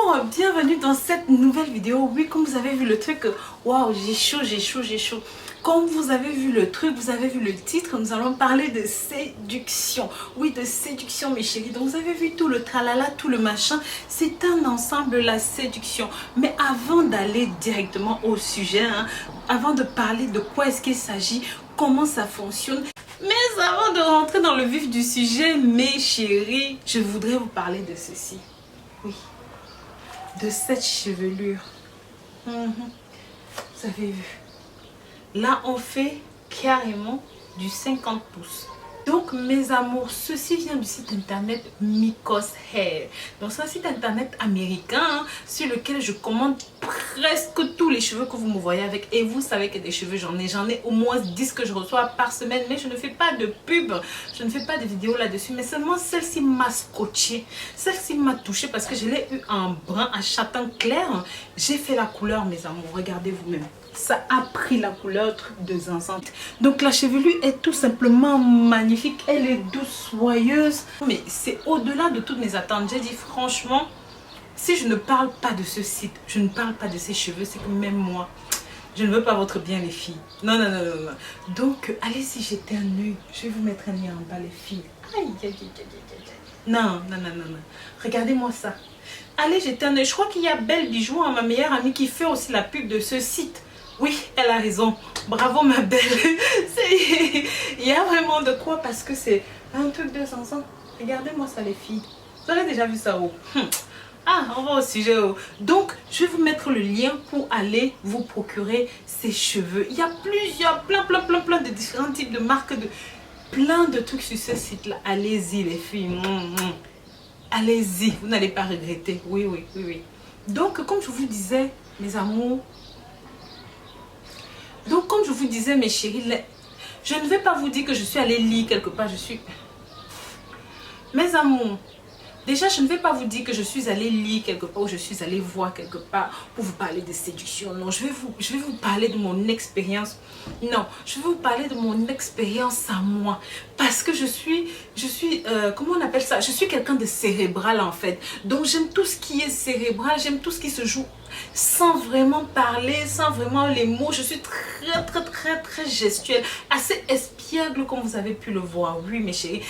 Bienvenue dans cette nouvelle vidéo. Oui, comme vous avez vu le truc, waouh, j'ai chaud. Comme vous avez vu le truc, vous avez vu le titre, nous allons parler de séduction. Oui, de séduction, mes chéris. Donc, vous avez vu tout le tralala, tout le machin. C'est un ensemble, la séduction. Mais avant d'aller directement au sujet, avant de parler de quoi est-ce qu'il s'agit, comment ça fonctionne, mais avant de rentrer dans le vif du sujet, mes chéris, je voudrais vous parler de ceci. Oui, de cette chevelure. Vous avez vu. Là, on fait carrément du 50 pouces. Donc, mes amours, ceci vient du site internet Mykos Hair. Donc, c'est un site internet américain sur lequel je commande presque tous les cheveux que vous me voyez avec. Et vous savez que des cheveux, j'en ai au moins 10 que je reçois par semaine. Mais je ne fais pas de pub, je ne fais pas de vidéos là-dessus. Mais seulement celle-ci m'a scotché. Celle-ci m'a touché parce que je l'ai eu en brun, à châtain clair. J'ai fait la couleur, mes amours. Regardez vous-même. Ça a pris la couleur truc de zinzin. Donc la chevelure est tout simplement magnifique. Elle est douce, soyeuse. Mais c'est au-delà de toutes mes attentes. J'ai dit franchement, si je ne parle pas de ce site, je ne parle pas de ces cheveux, c'est que même moi, je ne veux pas votre bien les filles. Non. Donc allez-y, jetez un œil. Je vais vous mettre un œil en bas les filles. Aïe. Non. Regardez-moi ça. Allez, jetez un œil. Je crois qu'il y a Belle Bijou, ma meilleure amie, qui fait aussi la pub de ce site. Oui, elle a raison. Bravo ma belle. Il y a vraiment de quoi parce que c'est un truc de 500. Regardez-moi ça les filles. Vous avez déjà vu ça où? On va au sujet. Donc, je vais vous mettre le lien pour aller vous procurer ces cheveux. Il y a plein de différents types de marques, plein de trucs sur ce site-là. Allez-y les filles. Allez-y, vous n'allez pas regretter. Oui. Donc, comme je vous disais, mes amours, mes chéris, je ne vais pas vous dire que je suis allée lire quelque part. Mes amours, déjà, je ne vais pas vous dire que je suis allée lire quelque part ou je suis allée voir quelque part pour vous parler de séduction. Non, je vais vous parler de mon expérience. Non, je vais vous parler de mon expérience à moi. Parce que je suis comment on appelle ça? Je suis quelqu'un de cérébral en fait. Donc, j'aime tout ce qui est cérébral. J'aime tout ce qui se joue sans vraiment parler, sans vraiment les mots. Je suis très gestuelle. Assez espiègle comme vous avez pu le voir. Oui, mes chéris.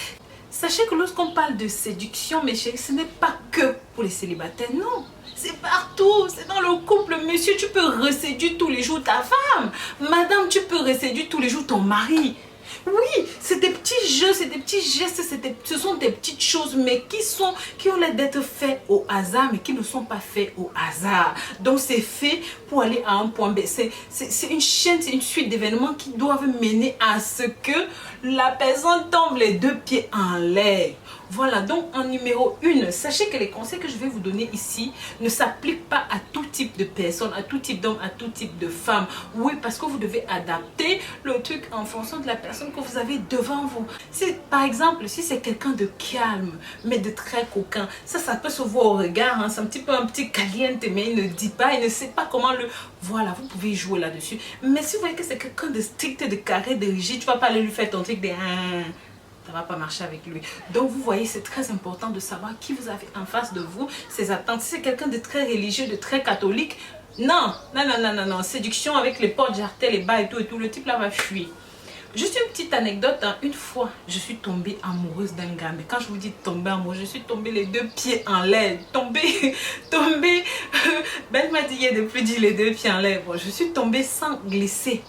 Sachez que lorsqu'on parle de séduction, mes chéris, ce n'est pas que pour les célibataires, non. C'est partout, c'est dans le couple. Monsieur, tu peux reséduire tous les jours ta femme. Madame, tu peux reséduire tous les jours ton mari. Oui, c'est des petits jeux, c'est des petits gestes, ce sont des petites choses, mais qui ont l'air d'être faits au hasard, mais qui ne sont pas faits au hasard. Donc, c'est fait pour aller à un point B. C'est une chaîne, c'est une suite d'événements qui doivent mener à ce que la personne tombe les deux pieds en l'air. Voilà, donc en numéro 1, sachez que les conseils que je vais vous donner ici ne s'appliquent pas à tout type de personnes, à tout type d'hommes, à tout type de femmes. Oui, parce que vous devez adapter le truc en fonction de la personne que vous avez devant vous. Si, par exemple, si c'est quelqu'un de calme, mais de très coquin, ça peut se voir au regard, c'est un petit caliente, mais il ne dit pas, il ne sait pas comment le... Voilà, vous pouvez jouer là-dessus. Mais si vous voyez que c'est quelqu'un de strict, de carré, de rigide, tu ne vas pas aller lui faire ton truc de... Ça ne va pas marcher avec lui. Donc, vous voyez, c'est très important de savoir qui vous avez en face de vous, ses attentes. Si c'est quelqu'un de très religieux, de très catholique, non. Séduction avec les portes jartelles, les bas et tout, le type là va fuir. Juste une petite anecdote, une fois, je suis tombée amoureuse d'un gars. Mais quand je vous dis tomber amoureuse, je suis tombée les deux pieds en l'air. Tombée. Ben m'a dit, il y a de plus dit les deux pieds en l'air. Bon, je suis tombée sans glisser.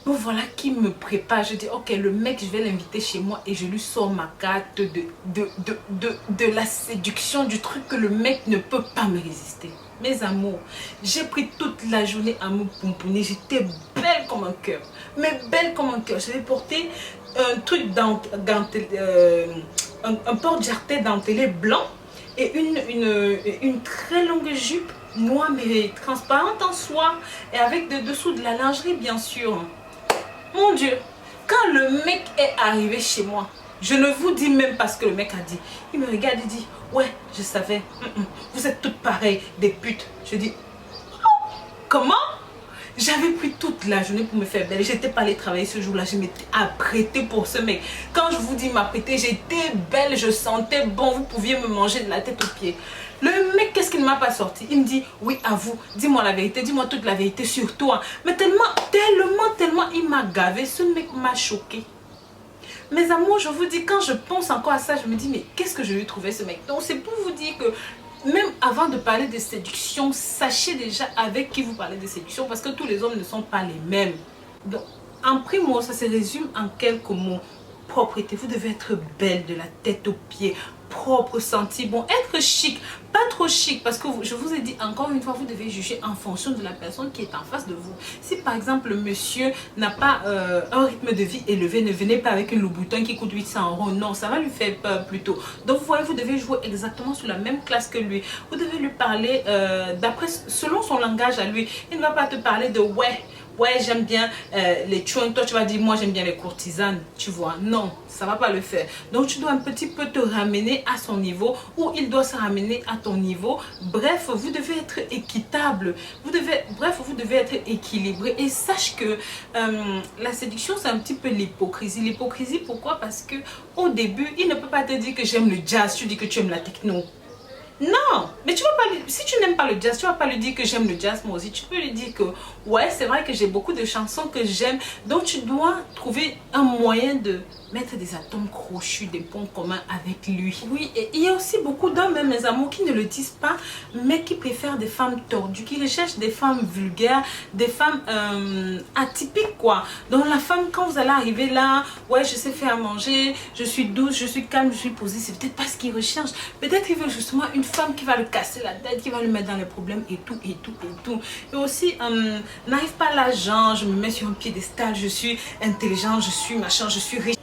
Donc voilà qui me prépare. Je dis ok, le mec, je vais l'inviter chez moi et je lui sors ma carte de la séduction, du truc que le mec ne peut pas me résister. Mes amours, j'ai pris toute la journée à me pomponner. J'étais belle comme un cœur. Mais belle comme un cœur. J'avais porté un truc un porte-jarret dentelé blanc et une très longue jupe noire mais transparente en soie et avec dessous de la lingerie bien sûr. Mon Dieu, quand le mec est arrivé chez moi, je ne vous dis même pas ce que le mec a dit. Il me regarde et dit, ouais, je savais, vous êtes toutes pareilles, des putes. Je dis, oh, comment? J'avais pris toute la journée pour me faire belle. J'étais pas allée travailler ce jour-là. Je m'étais apprêtée pour ce mec. Quand je vous dis m'apprêter, j'étais belle, je sentais bon. Vous pouviez me manger de la tête aux pieds. Le qu'est-ce qu'il ne m'a pas sorti? Il me dit, oui, avoue, dis-moi la vérité, dis-moi toute la vérité sur toi. Mais tellement, il m'a gavé. Ce mec m'a choqué. Mes amours, je vous dis, quand je pense encore à ça, je me dis, mais qu'est-ce que je lui ai trouvé ce mec? Donc, c'est pour vous dire que même avant de parler de séduction, sachez déjà avec qui vous parlez de séduction, parce que tous les hommes ne sont pas les mêmes. Donc, en primo, ça se résume en quelques mots. Propreté, vous devez être belle de la tête aux pieds, propre, senti bon, être chic, pas trop chic, parce que je vous ai dit encore une fois, vous devez juger en fonction de la personne qui est en face de vous. Si par exemple le monsieur n'a pas un rythme de vie élevé, ne venez pas avec une Louboutin qui coûte 800 €, non, ça va lui faire peur plutôt. Donc vous voyez, vous devez jouer exactement sur la même classe que lui. Vous devez lui parler selon son langage à lui. Il ne va pas te parler de ouais, j'aime bien les chouins. Toi, tu vas dire, moi, j'aime bien les courtisanes. Tu vois, non, ça ne va pas le faire. Donc, tu dois un petit peu te ramener à son niveau ou il doit se ramener à ton niveau. Bref, vous devez être équitable. Vous devez être équilibré. Et sache que la séduction, c'est un petit peu l'hypocrisie. L'hypocrisie, pourquoi? Parce que au début, il ne peut pas te dire que j'aime le jazz. Tu dis que tu aimes la techno. Non, mais tu vas pas si tu n'aimes pas le jazz, tu vas pas lui dire que j'aime le jazz moi aussi. Tu peux lui dire que ouais, c'est vrai que j'ai beaucoup de chansons que j'aime. Donc tu dois trouver un moyen de mettre des atomes crochus, des ponts communs avec lui. Oui, et il y a aussi beaucoup d'hommes, même mes amours, qui ne le disent pas, mais qui préfèrent des femmes tordues, qui recherchent des femmes vulgaires, des femmes atypiques quoi. Donc la femme, quand vous allez arriver là, ouais, je sais faire à manger, je suis douce, je suis calme, je suis posée, c'est peut-être pas ce qu'il recherche. Peut-être qu'il veut justement une femme qui va le casser la tête, qui va le mettre dans les problèmes et tout. Et aussi, n'arrive pas là, genre, je me mets sur un piédestal, je suis intelligente, je suis machin, je suis riche.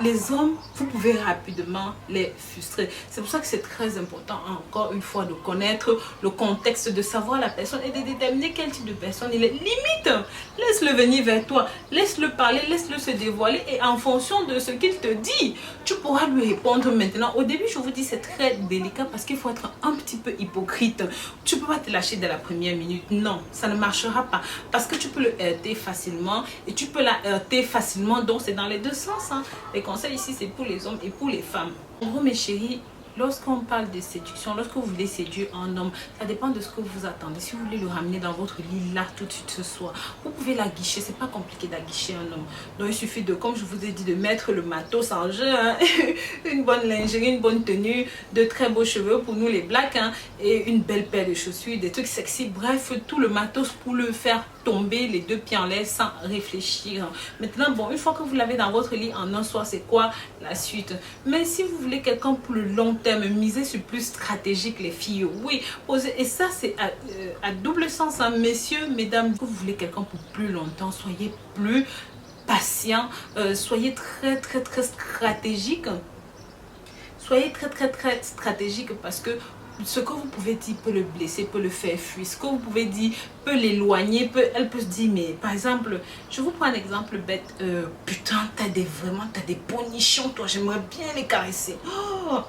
Les hommes, vous pouvez rapidement les frustrer. C'est pour ça que c'est très important, encore une fois, de connaître le contexte, de savoir la personne et de déterminer quel type de personne il est. Limite, laisse-le venir vers toi, laisse-le parler, laisse-le se dévoiler et en fonction de ce qu'il te dit, tu pourras lui répondre maintenant. Au début, je vous dis, c'est très délicat parce qu'il faut être un petit peu hypocrite. Tu ne peux pas te lâcher dès la première minute. Non, ça ne marchera pas parce que tu peux le heurter facilement et tu peux la heurter facilement. Donc, c'est dans les deux sens. Hein. Les conseils ici, c'est pour les hommes et pour les femmes. En gros, mes chéris, lorsqu'on parle de séduction, lorsque vous voulez séduire un homme, ça dépend de ce que vous attendez. Si vous voulez le ramener dans votre lit là tout de suite ce soir, vous pouvez l'aguicher. C'est pas compliqué d'aguicher un homme. Donc il suffit de, comme je vous ai dit, de mettre le matos en jeu, hein, une bonne lingerie, une bonne tenue, de très beaux cheveux pour nous les blacks, hein, et une belle paire de chaussures, des trucs sexy. Bref, tout le matos pour le faire tomber les deux pieds en l'air sans réfléchir. Maintenant, bon, une fois que vous l'avez dans votre lit en un soir, c'est quoi la suite? Mais si vous voulez quelqu'un pour le long terme, misez sur plus stratégique, les filles. Oui, et ça, c'est à double sens, hein, messieurs, mesdames. Si vous voulez quelqu'un pour plus longtemps, soyez plus patient, soyez très stratégique. Soyez très stratégique parce que ce que vous pouvez dire peut le blesser, peut le faire fuir. Ce que vous pouvez dire peut l'éloigner. Elle peut se dire, mais par exemple, je vous prends un exemple bête. Putain, t'as des bonichons, toi, j'aimerais bien les caresser. Oh,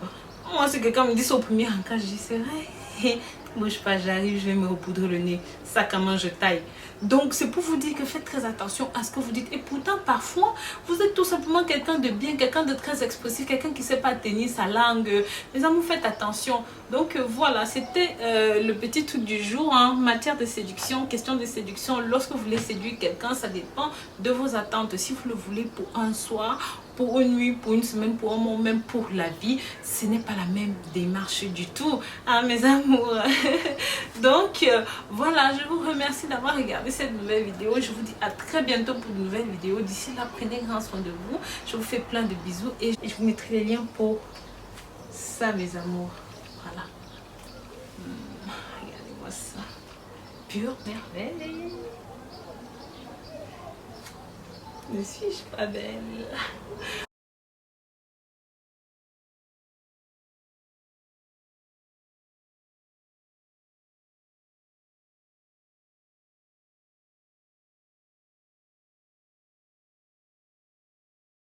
moi, c'est quelqu'un me dit ça au premier encas, je dis, c'est vrai. Bouge pas, j'arrive, je vais me repoudrer le nez. Sac à main, je taille. Donc, c'est pour vous dire que faites très attention à ce que vous dites. Et pourtant, parfois, vous êtes tout simplement quelqu'un de bien, quelqu'un de très expressif, quelqu'un qui ne sait pas tenir sa langue. Les amours, faites attention. Donc, voilà, c'était le petit truc du jour. En matière de séduction, question de séduction. Lorsque vous voulez séduire quelqu'un, ça dépend de vos attentes. Si vous le voulez pour un soir, pour une nuit, pour une semaine, pour un mois, même pour la vie, ce n'est pas la même démarche du tout, hein, mes amours. Donc, voilà, je vous remercie d'avoir regardé cette nouvelle vidéo. Je vous dis à très bientôt pour de nouvelles vidéos. D'ici là, prenez grand soin de vous. Je vous fais plein de bisous et je vous mettrai les liens pour ça, mes amours. Voilà. Regardez-moi ça. Pure merveille. Ne suis-je pas belle?